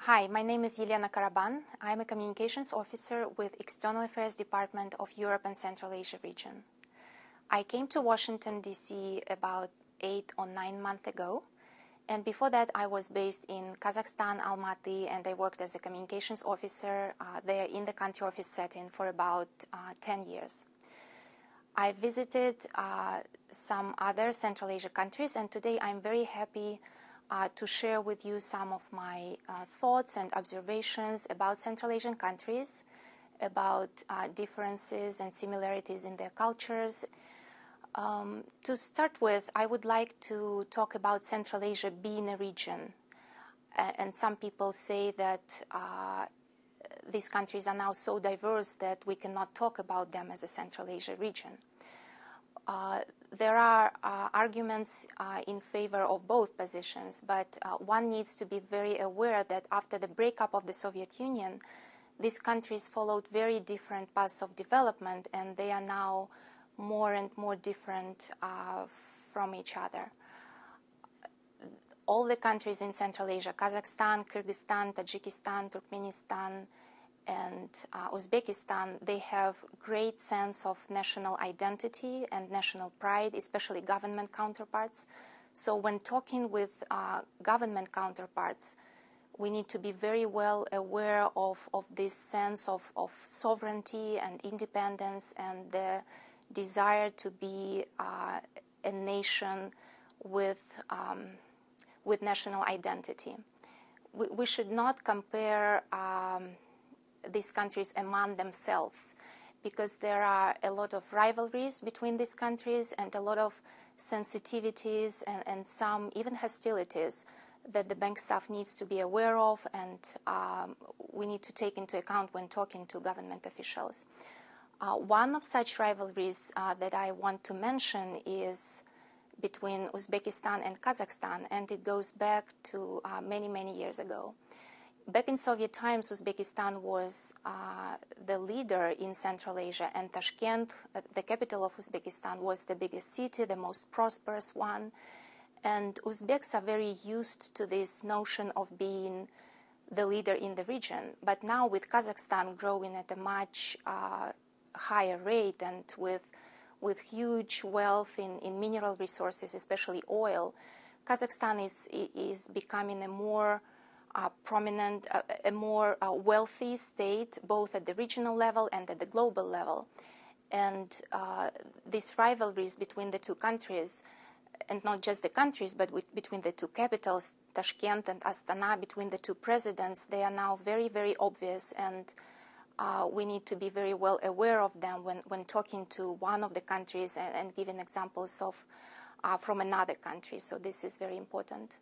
Hi, my name is Elena. I'm a communications officer with External Affairs Department of Europe and Central Asia region. I came to Washington, D.C. about 8 or 9 months ago, and before that I was based in Kazakhstan, Almaty, and I worked as a communications officer there in the country office setting for about 10 years. I visited some other Central Asia countries, and today I'm very happy to share with you some of my thoughts and observations about Central Asian countries, about differences and similarities in their cultures. To start with, I would like to talk about Central Asia being a region. And some people say that these countries are now so diverse that we cannot talk about them as a Central Asia region. There are arguments in favor of both positions, but one needs to be very aware that after the breakup of the Soviet Union, these countries followed very different paths of development, and they are now more and more different from each other. All the countries in Central Asia, Kazakhstan, Kyrgyzstan, Tajikistan, Turkmenistan, and Uzbekistan, they have great sense of national identity and national pride, especially government counterparts. So when talking with government counterparts, we need to be very well aware of this sense of sovereignty and independence and the desire to be a nation with national identity. We should not compare these countries among themselves, because there are a lot of rivalries between these countries and a lot of sensitivities and some even hostilities that the bank staff needs to be aware of, and we need to take into account when talking to government officials. One of such rivalries that I want to mention is between Uzbekistan and Kazakhstan, and it goes back to many years ago. Back in Soviet times, Uzbekistan was the leader in Central Asia, and Tashkent, the capital of Uzbekistan, was the biggest city, the most prosperous one. And Uzbeks are very used to this notion of being the leader in the region. But now with Kazakhstan growing at a much higher rate and with huge wealth in mineral resources, especially oil, Kazakhstan is becoming a more prominent, a more wealthy state, both at the regional level and at the global level. And these rivalries between the two countries, and not just the countries, but between the two capitals, Tashkent and Astana, between the two presidents, they are now very obvious, and we need to be very well aware of them when talking to one of the countries and giving examples of from another country. So this is very important.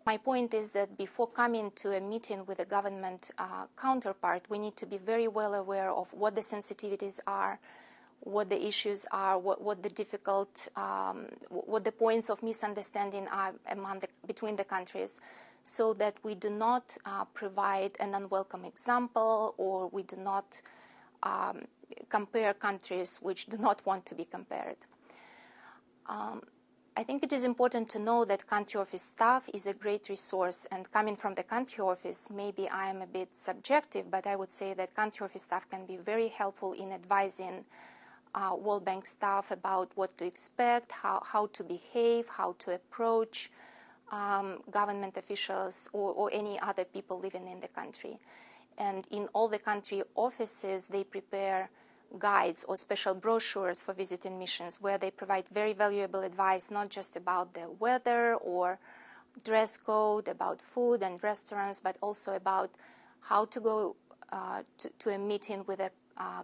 My point is that before coming to a meeting with a government counterpart, we need to be very well aware of what the sensitivities are, what the issues are, what the difficult, what the points of misunderstanding are between the countries, so that we do not provide an unwelcome example, or we do not compare countries which do not want to be compared. I think it is important to know that country office staff is a great resource, and coming from the country office, maybe I am a bit subjective, but I would say that country office staff can be very helpful in advising World Bank staff about what to expect, how to behave, how to approach government officials or any other people living in the country. And in all the country offices, they prepare guides or special brochures for visiting missions where they provide very valuable advice, not just about the weather or dress code, about food and restaurants, but also about how to go to a meeting with a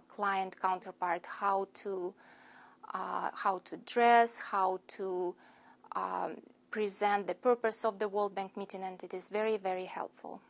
client counterpart, how to dress, how to present the purpose of the World Bank meeting, and it is very helpful.